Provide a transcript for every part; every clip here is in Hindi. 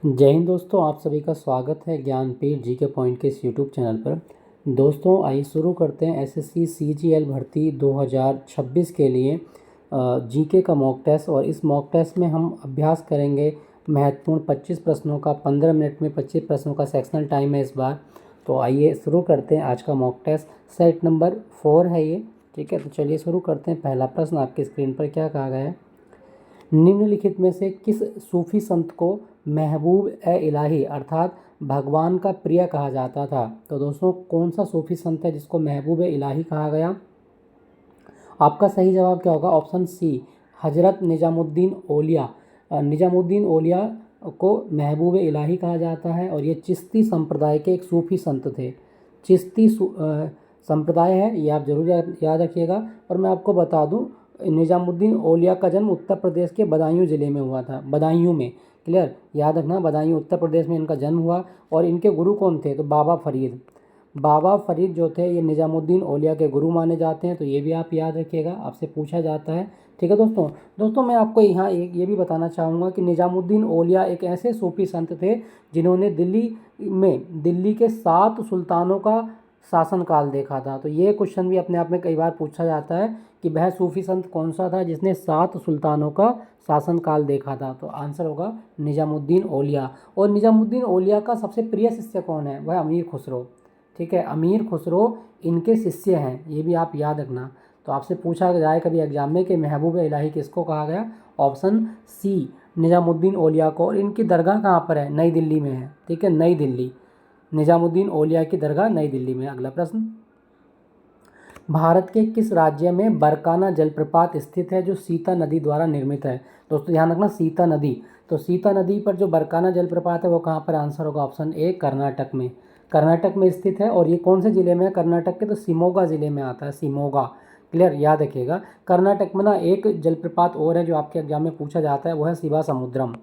जय हिंद दोस्तों, आप सभी का स्वागत है ज्ञानपीठ जी के पॉइंट के इस यूट्यूब चैनल पर। दोस्तों आइए शुरू करते हैं एसएससी सीजीएल भर्ती 2026 के लिए जीके का मॉक टेस्ट। और इस मॉक टेस्ट में हम अभ्यास करेंगे महत्वपूर्ण 25 प्रश्नों का। 15 मिनट में 25 प्रश्नों का सेक्शनल टाइम है इस बार। तो आइए शुरू करते हैं आज का मॉक टेस्ट। सेट नंबर 4 है ये, ठीक है। तो चलिए शुरू करते हैं। पहला प्रश्न आपकी स्क्रीन पर क्या कहा गया है, निम्नलिखित में से किस सूफी संत को महबूब ए इलाही अर्थात भगवान का प्रिय कहा जाता था। तो दोस्तों कौन सा सूफी संत है जिसको महबूब ए इलाही कहा गया। आपका सही जवाब क्या होगा, ऑप्शन सी, हजरत निजामुद्दीन औलिया। निजामुद्दीन औलिया को महबूब ए इलाही कहा जाता है और ये चिश्ती संप्रदाय के एक सूफी संत थे। चिश्ती संप्रदाय है, ये आप जरूर याद रखिएगा। और मैं आपको बता दूं, निजामुद्दीन औलिया का जन्म उत्तर प्रदेश के बदायूं ज़िले में हुआ था, बदायूं में। क्लियर, याद रखना, बदायूं उत्तर प्रदेश में इनका जन्म हुआ। और इनके गुरु कौन थे, तो बाबा फरीद। बाबा फरीद जो थे ये निजामुद्दीन औलिया के गुरु माने जाते हैं। तो ये भी आप याद रखिएगा, आपसे पूछा जाता है, ठीक है दोस्तों। दोस्तों मैं आपको यहाँ एक ये भी बताना चाहूँगा कि निजामुद्दीन औलिया एक ऐसे सूफी संत थे जिन्होंने दिल्ली के 7 सुल्तानों का शासनकाल देखा था। तो ये क्वेश्चन भी अपने आप में कई बार पूछा जाता है कि वह सूफी संत कौन सा था जिसने 7 सुल्तानों का शासनकाल देखा था। तो आंसर होगा निजामुद्दीन औलिया। और निजामुद्दीन औलिया का सबसे प्रिय शिष्य कौन है, वह अमीर खुसरो, ठीक है। अमीर खुसरो इनके शिष्य हैं, ये भी आप याद रखना। तो आपसे पूछा जाए कभी एग्जाम में कि महबूब इलाही किसको कहा गया, ऑप्शन सी, निजामुद्दीन औलिया को। और इनकी दरगाह कहाँ पर है, नई दिल्ली में है, ठीक है, नई दिल्ली। निजामुद्दीन औलिया की दरगाह नई दिल्ली में। अगला प्रश्न, भारत के किस राज्य में बरकाना जलप्रपात स्थित है जो सीता नदी द्वारा निर्मित है। दोस्तों ध्यान रखना, सीता नदी। तो सीता नदी पर जो बरकाना जलप्रपात है वो कहाँ पर, आंसर होगा ऑप्शन ए, कर्नाटक में। कर्नाटक में स्थित है। और ये कौन से ज़िले में है कर्नाटक के, तो शिमोगा ज़िले में आता है, शिमोगा। क्लियर, याद रखिएगा। कर्नाटक में ना एक जलप्रपात और है जो आपके एग्जाम में पूछा जाता है, वो है शिवा समुद्रम।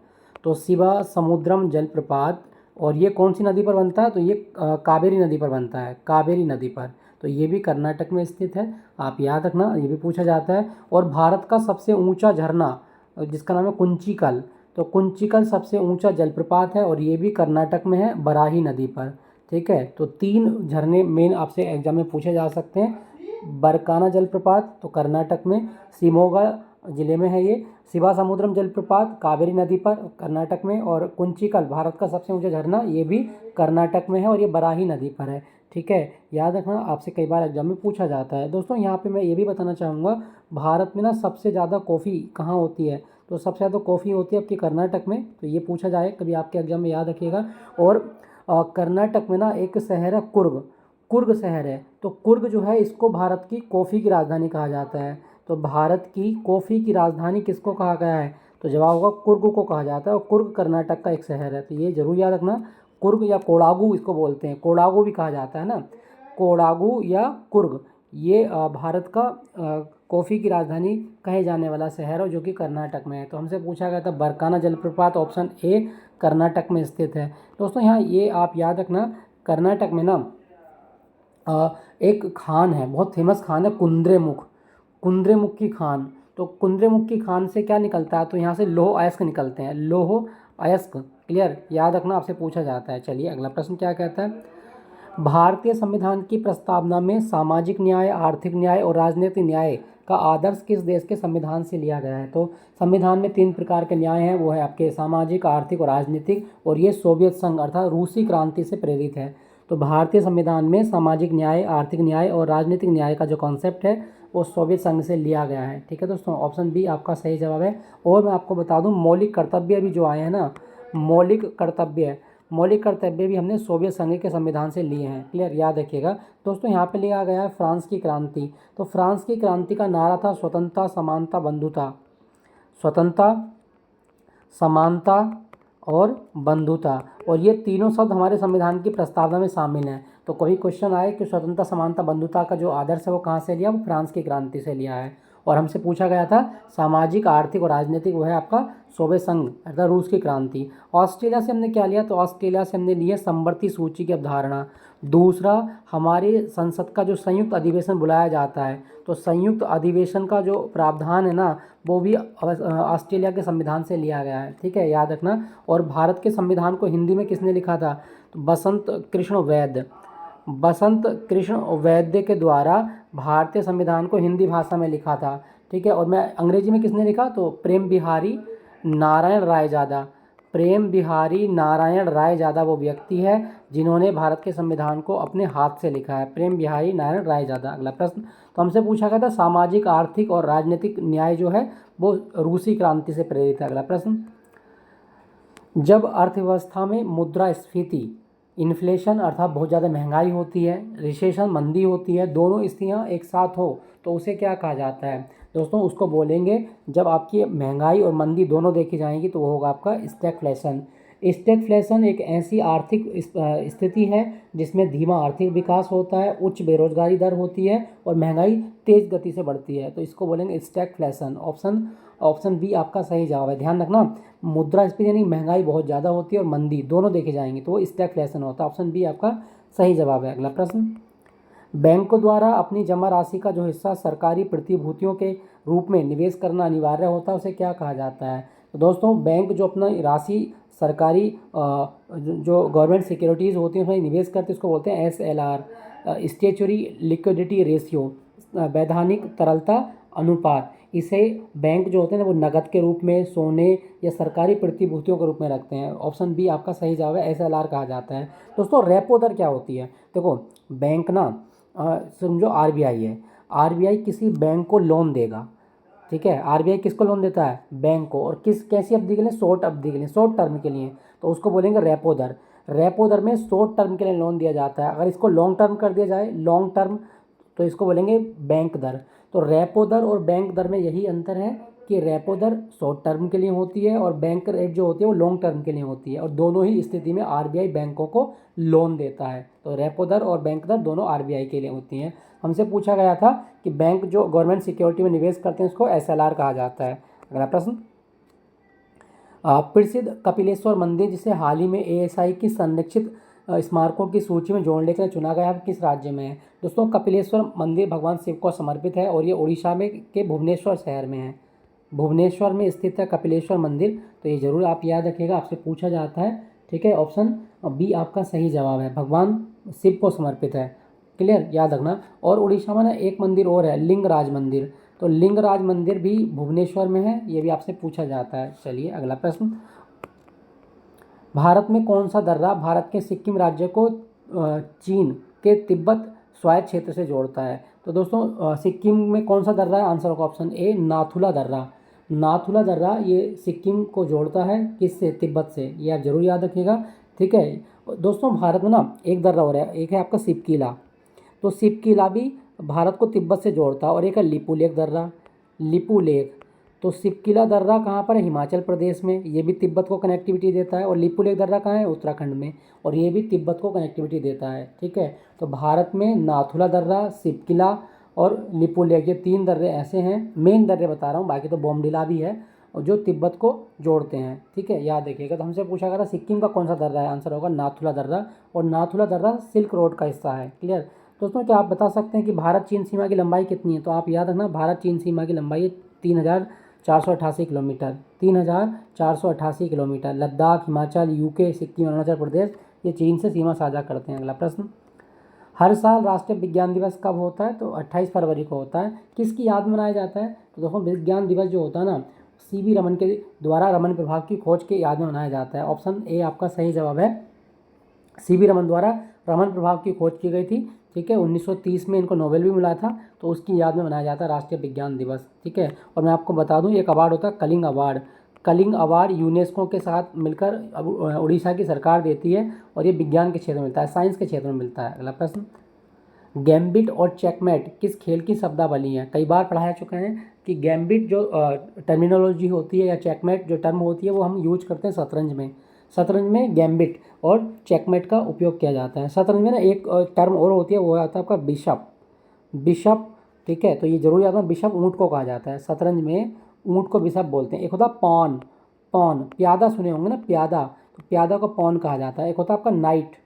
तो शिवा समुद्रम जलप्रपात, और ये कौन सी नदी पर बनता है, तो ये कावेरी नदी पर बनता है, कावेरी नदी पर। तो ये भी कर्नाटक में स्थित है, आप याद रखना, ये भी पूछा जाता है। और भारत का सबसे ऊंचा झरना जिसका नाम है कुंचिकल, तो कुंचिकल सबसे ऊंचा जलप्रपात है और ये भी कर्नाटक में है, बराही नदी पर, ठीक है। तो 3 झरने मेन आपसे एग्जाम में पूछे जा सकते हैं। बरकाना जलप्रपात तो कर्नाटक में, शिमोगा जिले में है ये। शिवा समुद्रम जलप्रपात कावेरी नदी पर कर्नाटक में, और कुंचिकल भारत का सबसे ऊंचा झरना ये भी कर्नाटक में है और ये बराही नदी पर है, ठीक है। याद रखना, आपसे कई बार एग्जाम में पूछा जाता है। दोस्तों यहाँ पे मैं ये भी बताना चाहूँगा, भारत में ना सबसे ज़्यादा कॉफ़ी कहाँ होती है, तो सबसे ज़्यादा कॉफ़ी होती है आपकी कर्नाटक में। तो ये पूछा जाए कभी आपके एग्जाम में, याद रखिएगा। और कर्नाटक में ना एक शहर है कुर्ग, कुर्ग शहर है। तो कुर्ग जो है इसको भारत की कॉफ़ी की राजधानी कहा जाता है। तो भारत की कॉफ़ी की राजधानी किसको कहा गया है, तो जवाब होगा कुर्ग को कहा जाता है। और कुर्ग कर्नाटक का एक शहर है, तो ये जरूर याद रखना। कुर्ग या कोडागू इसको बोलते हैं, कोडागू भी कहा जाता है ना, कोडागू या कुर्ग, ये भारत का कॉफ़ी की राजधानी कहे जाने वाला शहर है जो कि कर्नाटक में है। तो हमसे पूछा गया था बरकाना जलप्रपात, ऑप्शन ए कर्नाटक में स्थित है। दोस्तों यहाँ ये आप याद रखना, कर्नाटक में ना एक खान है, बहुत फेमस खान है, कुंद्रेमुख, कुंद्रेमुख की खान। तो कुंद्रेमुख की खान से क्या निकलता है, तो यहाँ से लौह अयस्क निकलते हैं, लौह अयस्क। क्लियर, याद रखना, आपसे पूछा जाता है। चलिए अगला प्रश्न क्या कहता है, भारतीय संविधान की प्रस्तावना में सामाजिक न्याय, आर्थिक न्याय और राजनीतिक न्याय का आदर्श किस देश के संविधान से लिया गया है। तो संविधान में 3 प्रकार के न्याय हैं, वो है आपके सामाजिक, आर्थिक और राजनीतिक, और ये सोवियत संघ अर्थात रूसी क्रांति से प्रेरित है। तो भारतीय संविधान में सामाजिक न्याय, आर्थिक न्याय और राजनीतिक न्याय का जो कॉन्सेप्ट है वो सोवियत संघ से लिया गया है, ठीक है दोस्तों। ऑप्शन बी आपका सही जवाब है। और मैं आपको बता दूं, मौलिक कर्तव्य भी जो आए हैं ना, मौलिक कर्तव्य भी हमने सोवियत संघ के संविधान से लिए हैं। क्लियर, याद रखिएगा। दोस्तों यहाँ पे लिया गया है फ्रांस की क्रांति। तो फ्रांस की क्रांति का नारा था स्वतंत्रता, समानता, बंधुता, स्वतंत्रता, समानता और बंधुता। और ये तीनों शब्द हमारे संविधान की प्रस्तावना में शामिल हैं। तो कोई क्वेश्चन आए कि स्वतंत्रता, समानता, बंधुता का जो आदर्श है वो कहाँ से लिया, वो फ्रांस की क्रांति से लिया है। और हमसे पूछा गया था सामाजिक, आर्थिक और राजनीतिक, वो है आपका सोवियत संघ अर्थात रूस की क्रांति। ऑस्ट्रेलिया से हमने क्या लिया, तो ऑस्ट्रेलिया से हमने लिया समवर्ती सूची की अवधारणा। दूसरा, हमारे संसद का जो संयुक्त अधिवेशन बुलाया जाता है, तो संयुक्त अधिवेशन का जो प्रावधान है ना, वो भी ऑस्ट्रेलिया के संविधान से लिया गया है, ठीक है, याद रखना। और भारत के संविधान को हिंदी में किसने लिखा था, तो बसंत कृष्ण वैद्य, बसंत कृष्ण वैद्य के द्वारा भारतीय संविधान को हिंदी भाषा में लिखा था, ठीक है। और मैं अंग्रेजी में किसने लिखा, तो प्रेम बिहारी नारायण रायजादा, प्रेम बिहारी नारायण रायजादा वो व्यक्ति है जिन्होंने भारत के संविधान को अपने हाथ से लिखा है, प्रेम बिहारी नारायण रायजादा। अगला प्रश्न, तो हमसे पूछा गया था सामाजिक, आर्थिक और राजनीतिक न्याय जो है वो रूसी क्रांति से प्रेरित है। अगला प्रश्न, जब अर्थव्यवस्था में मुद्रास्फीति, इन्फ्लेशन अर्थात बहुत ज़्यादा महंगाई होती है, रिसेशन मंदी होती है, दोनों स्थितियाँ एक साथ हो तो उसे क्या कहा जाता है दोस्तों, उसको बोलेंगे, जब आपकी महंगाई और मंदी दोनों देखी जाएंगी तो वो होगा आपका स्टैगफ्लेशन। स्टैगफ्लेशन एक ऐसी आर्थिक स्थिति है जिसमें धीमा आर्थिक विकास होता है, उच्च बेरोजगारी दर होती है और महंगाई तेज गति से बढ़ती है, तो इसको बोलेंगे स्टैगफ्लेशन। ऑप्शन बी आपका सही जवाब है। ध्यान रखना, मुद्रास्फीति यानी महंगाई बहुत ज़्यादा होती है और मंदी दोनों देखे जाएंगे तो वो स्टैगफ्लेशन होता है। ऑप्शन बी आपका सही जवाब है। अगला प्रश्न, बैंकों द्वारा अपनी जमा राशि का जो हिस्सा सरकारी प्रतिभूतियों के रूप में निवेश करना अनिवार्य होता है उसे क्या कहा जाता है, तो दोस्तों बैंक जो अपना राशि सरकारी जो गवर्नमेंट सिक्योरिटीज़ होती हैं उसमें निवेश करते हैं उसको बोलते हैं SLR, स्टेचुरी लिक्विडिटी रेशियो, वैधानिक तरलता अनुपात। इसे बैंक जो होते हैं ना वो नकद के रूप में, सोने या सरकारी प्रतिभूतियों के रूप में रखते हैं। ऑप्शन बी आपका सही जवाब है, SLR कहा जाता है। दोस्तों रेपो दर क्या होती है, देखो बैंक ना समझो RBI है, RBI किसी बैंक को लोन देगा, ठीक है, RBI किसको लोन देता है, बैंक को, और कैसी अवधि के लिए, शॉर्ट अवधि के लिए, शॉर्ट टर्म के लिए, तो उसको बोलेंगे रेपो दर। रेपो दर में शॉर्ट टर्म के लिए लोन दिया जाता है, अगर इसको लॉन्ग टर्म कर दिया जाए, लॉन्ग टर्म, तो इसको बोलेंगे बैंक दर। तो रेपो दर और बैंक दर में यही अंतर है कि रेपो दर शॉर्ट टर्म के लिए होती है और बैंक रेट जो होती है वो लॉन्ग टर्म के लिए होती है, और दोनों ही स्थिति में RBI बैंकों को लोन देता है। तो रेपो दर और बैंक दर दोनों RBI के लिए होती हैं। हमसे पूछा गया था कि बैंक जो गवर्नमेंट सिक्योरिटी में निवेश करते हैं उसको SLR कहा जाता है। अगला प्रश्न, प्रसिद्ध कपिलेश्वर मंदिर जिसे हाल ही में ASI की संरक्षित स्मारकों की सूची में जोड़ने के लिए चुना गया है, किस राज्य में है, दोस्तों कपिलेश्वर मंदिर भगवान शिव को समर्पित है और ये उड़ीसा में के भुवनेश्वर शहर में है, भुवनेश्वर में स्थित है कपिलेश्वर मंदिर, तो ये जरूर आप याद रखिएगा, आपसे पूछा जाता है, ठीक है। ऑप्शन बी आपका सही जवाब है, भगवान शिव को समर्पित है, क्लियर, याद रखना। और उड़ीसा में ना एक मंदिर और है, लिंगराज मंदिर, तो लिंगराज मंदिर भी भुवनेश्वर में है, ये भी आपसे पूछा जाता है। चलिए अगला प्रश्न, भारत में कौन सा दर्रा भारत के सिक्किम राज्य को चीन के तिब्बत स्वायत्त क्षेत्र से जोड़ता है, तो दोस्तों सिक्किम में कौन सा दर्रा है, आंसर होगा ऑप्शन ए नाथुला दर्रा। नाथुला दर्रा ये सिक्किम को जोड़ता है किससे, तिब्बत से, ये आप जरूर याद रखिएगा, ठीक है। दोस्तों भारत में ना एक दर्रा हो रहा है, एक है आपका सिपकिला, तो सिपकिला भी भारत को तिब्बत से जोड़ता है, और एक है लिपुलेख दर्रा, लिपुलेख, तो सिपकिला दर्रा कहाँ पर है, हिमाचल प्रदेश में, ये भी तिब्बत को कनेक्टिविटी देता है, और लिपुलेख दर्रा कहाँ है, उत्तराखंड में, और ये भी तिब्बत को कनेक्टिविटी देता है, ठीक है। तो भारत में नाथुला दर्रा, सिपकिला और लिपुलेख ये 3 दर्रे ऐसे हैं, मेन दर्रे बता रहा हूँ, बाकी तो बोमडिला भी है, और जो तिब्बत को जोड़ते हैं, ठीक है, याद रखिएगा। तो हमसे पूछा गया सिक्किम का कौन सा दर्रा है, आंसर होगा नाथुला दर्रा, और नाथुला दर्रा सिल्क रोड का हिस्सा है, क्लियर। दोस्तों क्या आप बता सकते हैं कि भारत चीन सीमा की लंबाई कितनी है, तो आप याद रखना भारत चीन सीमा की लंबाई है 3488 kilometre, 3488 kilometre. Ladakh, Himachal, UK, Sikkim, Arunachal Pradesh ये चीन से सीमा साझा करते हैं। अगला प्रश्न, हर साल राष्ट्रीय विज्ञान दिवस कब होता है, तो 28 फरवरी को होता है, किसकी याद में मनाया जाता है, तो देखो विज्ञान दिवस जो होता है ना CV रमन के द्वारा रमन प्रभाव की खोज के याद में मनाया जाता है। ऑप्शन ए आपका सही जवाब है, CV रमन द्वारा रमन प्रभाव की खोज की गई थी, ठीक है, 1930 में इनको नोबेल भी मिला था, तो उसकी याद में मनाया जाता है राष्ट्रीय विज्ञान दिवस, ठीक है। और मैं आपको बता दूं एक अवार्ड होता है Kalinga award, Kalinga award UNESCO के साथ मिलकर अब उड़ीसा की सरकार देती है, और ये विज्ञान के क्षेत्र में मिलता है, साइंस के क्षेत्र में मिलता है। अगला प्रश्न, गैम्बिट और चेकमेट किस खेल की शब्दावली है, कई बार पढ़ा चुके हैं कि गैम्बिट जो टर्मिनोलॉजी होती है या चेकमेट जो टर्म होती है वो हम यूज करते हैं शतरंज में, शतरंज में गैम्बिट और चेकमेट का उपयोग किया जाता है। शतरंज में ना एक टर्म और होती है, वो आता है आपका बिशप, बिशप ठीक है। तो ये जरूर याद रखना, बिशप ऊँट को कहा जाता है, शतरंज में ऊँट को बिशप बोलते हैं। एक होता है पॉन, पॉन प्यादा सुने होंगे ना, प्यादा, तो प्यादा को पॉन कहा जाता है। एक होता है आपका नाइट,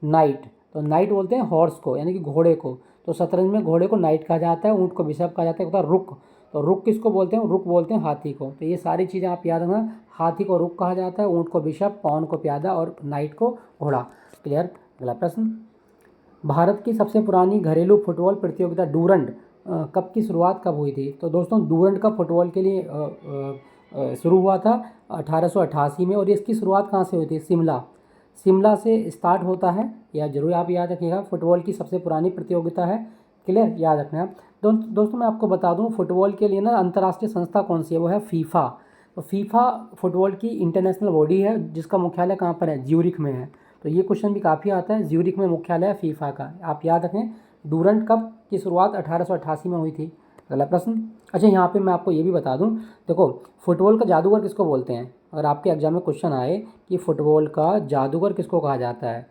नाइट तो नाइट बोलते हैं हॉर्स को यानी कि घोड़े को, तो शतरंज में घोड़े को नाइट कहा जाता है, ऊँट को बिशप कहा जाता है। एक होता है रुक, तो रुक किसको बोलते हैं, रुक बोलते हैं हाथी को। तो ये सारी चीज़ें आप याद रखना, हाथी को रुक कहा जाता है, ऊँट को बिशप, पॉन को प्यादा और नाइट को घोड़ा। क्लियर। अगला प्रश्न, भारत की सबसे पुरानी घरेलू फुटबॉल प्रतियोगिता डूरंड कब की शुरुआत कब हुई थी? तो दोस्तों डूरंड का फुटबॉल के लिए शुरू हुआ था 1888 में, और इसकी शुरुआत कहाँ से हुई थी? शिमला, शिमला से स्टार्ट होता है, या जरूर आप याद रखिएगा, फुटबॉल की सबसे पुरानी प्रतियोगिता है। क्लियर, याद रखना है। दोस्तों मैं आपको बता दूं फुटबॉल के लिए ना अंतर्राष्ट्रीय संस्था कौन सी है, वो है फीफा। तो फीफा फुटबॉल की इंटरनेशनल बॉडी है जिसका मुख्यालय कहाँ पर है? ज्यूरिख में है। तो ये क्वेश्चन भी काफ़ी आता है, ज्यूरिख में मुख्यालय है फीफा का, आप याद रखें। डूरंड कप की शुरुआत 1888 में हुई थी। अगला प्रश्न, अच्छा यहाँ पे मैं आपको ये भी बता दूं, देखो फुटबॉल का जादूगर किसको बोलते हैं? अगर आपके एग्जाम में क्वेश्चन आए कि फुटबॉल का जादूगर किसको कहा जाता है,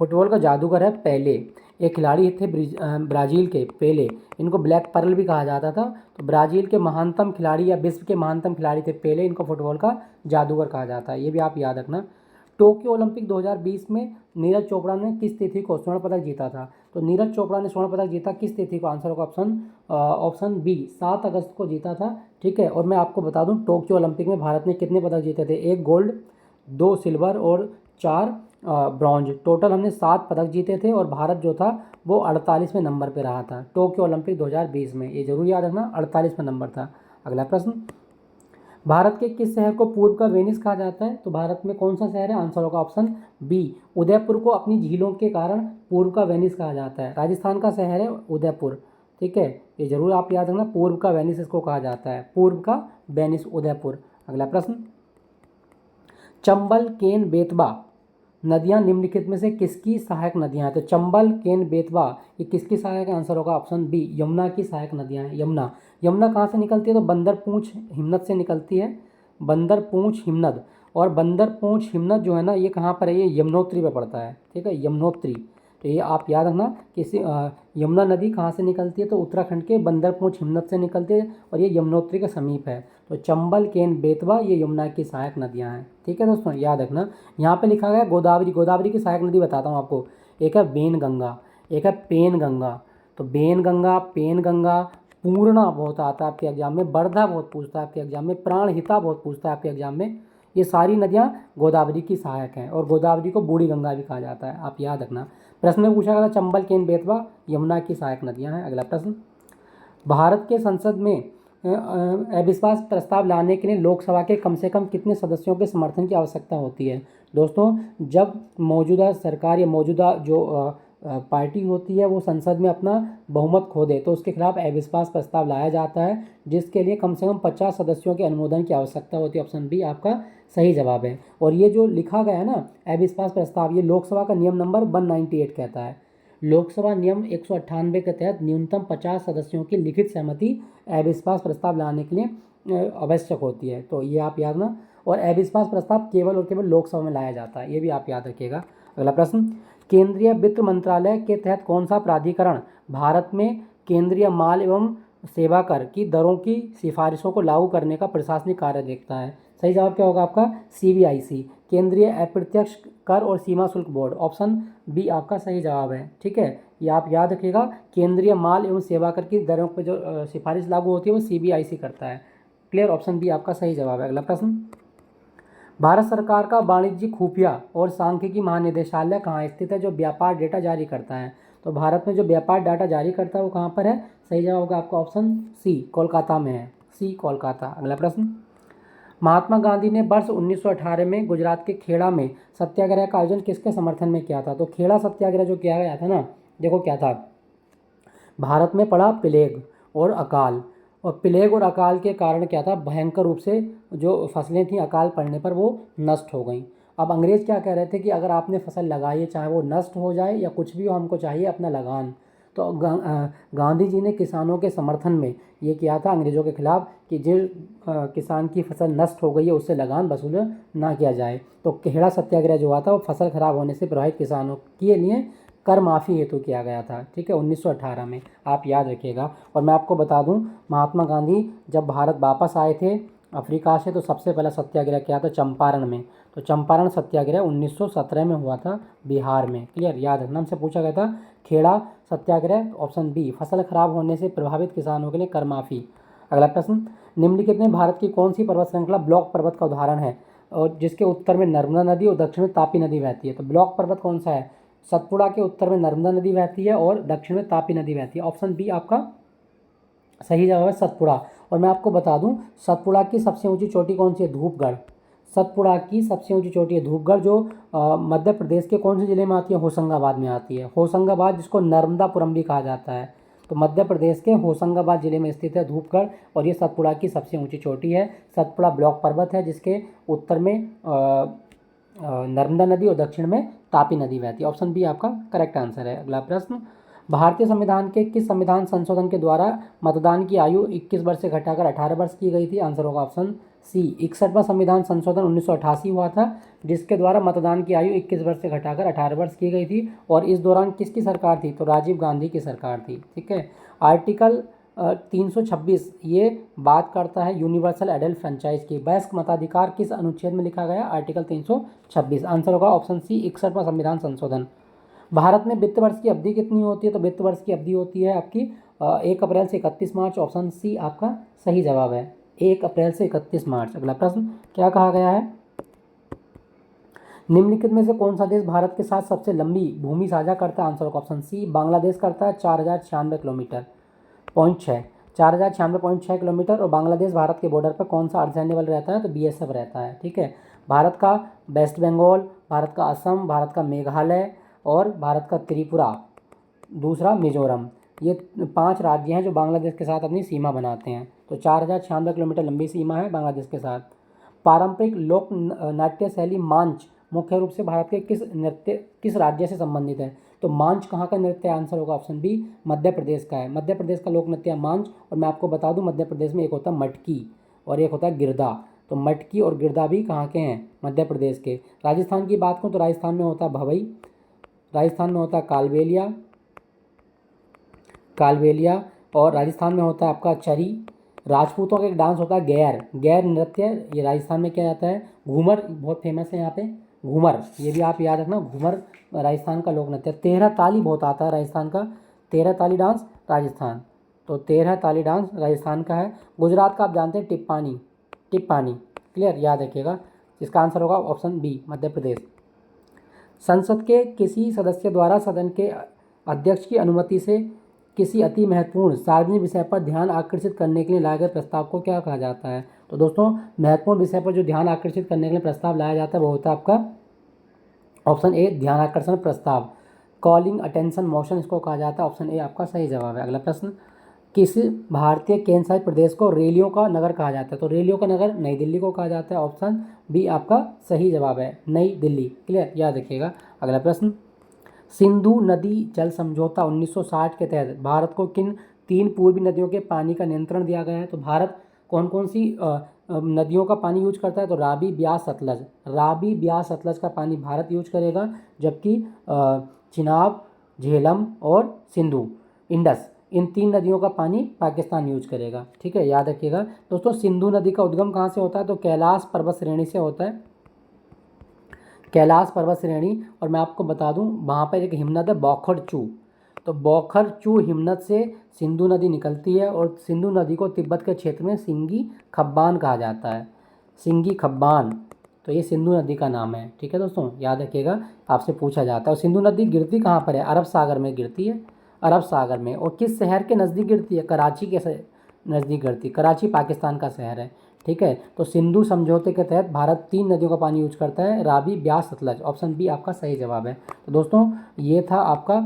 फुटबॉल का जादूगर है पेले। एक खिलाड़ी थे ब्राज़ील के, पेले, इनको ब्लैक पर्ल भी कहा जाता था। तो ब्राज़ील के महानतम खिलाड़ी या विश्व के महानतम खिलाड़ी थे पेले, इनको फुटबॉल का जादूगर कहा जाता है, ये भी आप याद रखना। टोक्यो ओलंपिक 2020 में नीरज चोपड़ा ने किस तिथि को स्वर्ण पदक जीता था? तो नीरज चोपड़ा ने स्वर्ण पदक जीता किस तिथि को? आंसर होगा ऑप्शन बी, 7 अगस्त को जीता था। ठीक है, और मैं आपको बता दूं टोक्यो ओलंपिक में भारत ने कितने पदक जीते थे? 1 गोल्ड, 2 सिल्वर और 4 ब्रॉन्ज। टोटल हमने 7 पदक जीते थे, और भारत जो था वो 48वें नंबर पर रहा था टोक्यो ओलंपिक 2020 में, ये जरूर याद रखना, 48वां नंबर था। अगला प्रश्न, भारत के किस शहर को पूर्व का वेनिस कहा जाता है? तो भारत में कौन सा शहर है? आंसर होगा ऑप्शन बी, उदयपुर को अपनी झीलों के कारण पूर्व का वेनिस कहा जाता है। राजस्थान का शहर है उदयपुर। ठीक है, ये जरूर आप याद रखना, पूर्व का वेनिस इसको कहा जाता है, पूर्व का वेनिस उदयपुर। अगला प्रश्न, चंबल, केन, बेतवा नदियां निम्नलिखित में से किसकी सहायक नदियां हैं? तो चंबल, केन, बेतवा ये किसकी सहायक है? आंसर होगा ऑप्शन बी, यमुना की सहायक नदियां हैं। यमुना, यमुना कहाँ से निकलती है? तो बंदर पूंछ हिमनद से निकलती है, बंदर पूंछ हिमनद। और बंदर पूंछ हिमनद जो है ना, ये कहाँ पर है? ये यमुनोत्री पे पड़ता है। ठीक है, यमुनोत्री। तो ये आप याद रखना कि यमुना नदी कहाँ से निकलती है? तो उत्तराखंड के बंदर पूंछ हिमनद से निकलती है, और ये यमुनोत्री के समीप है। तो चंबल, केन, बेतवा ये यमुना की सहायक नदियाँ हैं। ठीक है दोस्तों, याद रखना। यहाँ पे लिखा गया गोदावरी, गोदावरी की सहायक नदी बताता हूँ आपको, एक है वेन गंगा, एक है पेन गंगा। तो बेन गंगा, पेन गंगा, पूर्णा बहुत आता है आपके एग्जाम में, वर्धा बहुत पूछता है आपके एग्जाम में, प्राणहिता बहुत पूछता है आपके एग्जाम में। ये सारी नदियाँ गोदावरी की सहायक हैं, और गोदावरी को बूढ़ी गंगा भी कहा जाता है, आप याद रखना। प्रश्न में पूछा गया चंबल, केन, बेतवा यमुना की सहायक नदियाँ हैं। अगला प्रश्न, भारत के संसद में अविश्वास प्रस्ताव लाने के लिए लोकसभा के कम से कम कितने सदस्यों के समर्थन की आवश्यकता होती है? दोस्तों जब मौजूदा सरकार या मौजूदा जो पार्टी होती है वो संसद में अपना बहुमत खो दे, तो उसके खिलाफ अविश्वास प्रस्ताव लाया जाता है, जिसके लिए कम से कम 50 सदस्यों के अनुमोदन की आवश्यकता होती है। ऑप्शन बी आपका सही जवाब है। और ये जो लिखा गया है ना अविश्वास प्रस्ताव, ये लोकसभा का नियम नंबर 198 कहता है। लोकसभा नियम 198 के तहत न्यूनतम 50 सदस्यों की लिखित सहमति अविश्वास प्रस्ताव लाने के लिए आवश्यक होती है। तो ये आप याद ना, और अविश्वास प्रस्ताव केवल और केवल लोकसभा में लाया जाता है, ये भी आप याद रखिएगा। अगला प्रश्न, केंद्रीय वित्त मंत्रालय के तहत कौन सा प्राधिकरण भारत में केंद्रीय माल एवं सेवा कर की दरों की सिफारिशों को लागू करने का प्रशासनिक कार्य देखता है? सही जवाब क्या होगा आपका? सीबीआईसी, केंद्रीय अप्रत्यक्ष कर और सीमा शुल्क बोर्ड। ऑप्शन बी आपका सही जवाब है। ठीक है, ये आप याद रखिएगा, केंद्रीय माल एवं सेवा कर की दरों पर जो सिफारिश लागू होती है वो सीबीआईसी करता है। क्लियर, ऑप्शन बी आपका सही जवाब है। अगला प्रश्न, भारत सरकार का वाणिज्यिक खुफिया और सांख्यिकी महानिदेशालय कहाँ स्थित है, जो व्यापार डेटा जारी करता है? तो भारत में जो व्यापार डाटा जारी करता है वो कहाँ पर है? सही जवाब होगा आपका ऑप्शन सी, कोलकाता में है, सी कोलकाता। अगला प्रश्न, महात्मा गांधी ने वर्ष 1918 में गुजरात के खेड़ा में सत्याग्रह का आयोजन किसके समर्थन में किया था? तो खेड़ा सत्याग्रह जो किया गया था ना, देखो क्या था, भारत में पड़ा प्लेग और अकाल, और प्लेग और अकाल के कारण क्या था, भयंकर रूप से जो फसलें थीं अकाल पड़ने पर वो नष्ट हो गई। अब अंग्रेज़ क्या कह रहे थे कि अगर आपने फसल लगाई है, चाहे वो नष्ट हो जाए या कुछ भी हो, हमको चाहिए अपना लगान। तो गांधी जी ने किसानों के समर्थन में ये किया था अंग्रेज़ों के खिलाफ कि जिस किसान की फसल नष्ट हो गई है उससे लगान वसूल ना किया जाए। तो खेड़ा सत्याग्रह जो हुआ था वो फसल खराब होने से प्रभावित किसानों के लिए कर माफ़ी हेतु किया गया था, ठीक है, 1918 में, आप याद रखिएगा। और मैं आपको बता दूं, महात्मा गांधी जब भारत वापस आए थे अफ्रीका से, तो सबसे पहला सत्याग्रह किया था चंपारण में। तो चंपारण सत्याग्रह 1917 में हुआ था बिहार में, क्लियर, याद रखना, हमसे पूछा गया था। खेड़ा सत्याग्रह, ऑप्शन बी, फसल खराब होने से प्रभावित किसानों के लिए कर माफ़ी। अगला प्रश्न, निम्नलिखित में भारत की कौन सी पर्वत श्रृंखला ब्लॉक पर्वत का उदाहरण है, और जिसके उत्तर में नर्मदा नदी और दक्षिण में तापी नदी बहती है। तो ब्लॉक पर्वत कौन सा है? सतपुड़ा के उत्तर में नर्मदा नदी बहती है और दक्षिण में तापी नदी बहती है। ऑप्शन बी आपका सही जवाब है, सतपुड़ा। और मैं आपको बता दूं, सतपुड़ा की सबसे ऊंची चोटी कौन सी है? धूपगढ़। सतपुड़ा की सबसे ऊंची चोटी है धूपगढ़, जो मध्य प्रदेश के कौन से जिले में आती है? होशंगाबाद में आती है। होशंगाबाद, जिसको नर्मदापुरम भी कहा जाता है। तो मध्य प्रदेश के होशंगाबाद जिले में स्थित है धूपगढ़, और ये सतपुड़ा की सबसे ऊंची चोटी है। सतपुड़ा ब्लॉक पर्वत है, जिसके उत्तर में नर्मदा नदी और दक्षिण में तापी नदी बहती है। ऑप्शन बी आपका करेक्ट आंसर है। अगला प्रश्न, भारतीय संविधान के किस संविधान संशोधन के द्वारा मतदान की आयु 21 वर्ष से घटाकर 18 वर्ष की गई थी? आंसर होगा ऑप्शन सी, 61वां संविधान संशोधन 1988 हुआ था, जिसके द्वारा मतदान की आयु 21 वर्ष से घटाकर 18 वर्ष की गई थी। और इस दौरान किसकी सरकार थी? तो राजीव गांधी की सरकार थी, ठीक है। आर्टिकल 326 ये बात करता है यूनिवर्सल एडल्ट फ्रेंचाइज की। वयस्क मताधिकार किस अनुच्छेद में लिखा गया? आर्टिकल 326। आंसर होगा ऑप्शन सी, 61वां संविधान संशोधन। भारत में वित्त वर्ष की अवधि कितनी होती है? तो वित्त वर्ष की अवधि होती है आपकी 1 अप्रैल से 31 मार्च। ऑप्शन सी आपका सही जवाब है, 1 अप्रैल से 31 मार्च। अगला प्रश्न क्या कहा गया है? निम्नलिखित में से कौन सा देश भारत के साथ सबसे लंबी भूमि साझा करता है? आंसर होगा ऑप्शन सी, बांग्लादेश करता है, 4096 किलोमीटर, 4096 किलोमीटर। और बांग्लादेश भारत के बॉर्डर पर कौन सा अर्धसैन्य बल रहता है? तो बीएसएफ रहता है, ठीक है। भारत का वेस्ट बंगाल, भारत का असम, भारत का मेघालय और भारत का त्रिपुरा, दूसरा मिजोरम, ये 5 राज्य हैं जो बांग्लादेश के साथ अपनी सीमा बनाते हैं। तो 4096 किलोमीटर लंबी सीमा है बांग्लादेश के साथ। पारंपरिक लोक नाट्य शैली मांच मुख्य रूप से भारत के किस राज्य से संबंधित है? तो मांच कहाँ का नृत्य है? आंसर होगा ऑप्शन बी, मध्य प्रदेश का है। मध्य प्रदेश का लोक नृत्य है मांच। और मैं आपको बता दूं, मध्य प्रदेश में एक होता है मटकी और एक होता है गिरदा। तो मटकी और गिरदा भी कहाँ के हैं? मध्य प्रदेश के। राजस्थान की बात करूँ तो राजस्थान में होता है भवई, राजस्थान में होता है कालबेलिया, और राजस्थान में होता है आपका चरी। राजपूतों का एक डांस होता है गैर नृत्य, ये राजस्थान में किया जाता है। घूमर बहुत फेमस है यहाँ पे, घूमर, ये भी आप याद रखना, घूमर राजस्थान का लोक नृत्य। 13 ताली बहुत आता है राजस्थान का, 13 ताली डांस राजस्थान, तो 13 ताली डांस राजस्थान का है। गुजरात का आप जानते हैं टिप्पानी, क्लियर, याद रखिएगा। इसका आंसर होगा ऑप्शन बी, मध्य प्रदेश। संसद के किसी सदस्य द्वारा सदन के अध्यक्ष की अनुमति से किसी अति महत्वपूर्ण सार्वजनिक विषय पर ध्यान आकर्षित करने के लिए लाए गए प्रस्ताव को क्या कहा जाता है? तो दोस्तों, महत्वपूर्ण विषय पर जो ध्यान आकर्षित करने के लिए प्रस्ताव लाया जाता है वो होता है आपका ऑप्शन ए, ध्यान आकर्षण प्रस्ताव, कॉलिंग अटेंशन मोशन इसको कहा जाता है। ऑप्शन ए आपका सही जवाब है। अगला प्रश्न, किस भारतीय केंद्रशासित प्रदेश को रेलियों का नगर कहा जाता है? तो रेलियों का नगर नई दिल्ली को कहा जाता है। ऑप्शन बी आपका सही जवाब है, नई दिल्ली, क्लियर, याद रखिएगा। अगला प्रश्न, सिंधु नदी जल समझौता 1960 के तहत भारत को किन 3 पूर्वी नदियों के पानी का नियंत्रण दिया गया है? तो भारत कौन कौन सी नदियों का पानी यूज करता है? तो रावी, ब्यास, सतलज का पानी भारत यूज करेगा, जबकि चिनाब, झेलम और सिंधु, इंडस, इन 3 नदियों का पानी पाकिस्तान यूज करेगा, ठीक है, याद रखिएगा। दोस्तों, सिंधु नदी का उद्गम कहाँ से होता है? तो कैलाश पर्वत श्रेणी से होता है, कैलाश पर्वत श्रेणी। और मैं आपको बता दूं, वहाँ पर एक हिमनद है बौखरचू, तो बौखरचू हिमनद से सिंधु नदी निकलती है, और सिंधु नदी को तिब्बत के क्षेत्र में सिंगी खब्बान कहा जाता है, सिंगी खब्बान, तो ये सिंधु नदी का नाम है, ठीक है दोस्तों, याद रखिएगा, आपसे पूछा जाता है। और सिंधु नदी गिरती कहाँ पर है? अरब सागर में गिरती है, अरब सागर में। और किस शहर के नज़दीक गिरती है? कराची के नज़दीक गिरती, कराची पाकिस्तान का शहर है, ठीक है। तो सिंधु समझौते के तहत भारत 3 नदियों का पानी यूज करता है, रावी, ब्यास, सतलज। ऑप्शन बी आपका सही जवाब है। तो दोस्तों, ये था आपका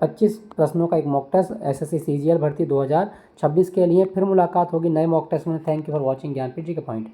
25 प्रश्नों का एक मॉक टेस्ट एसएससी सीजीएल भर्ती 2026 के लिए। फिर मुलाकात होगी नए मॉक टेस्ट में। Thank you for watching Gyanpeeth ji के पॉइंट।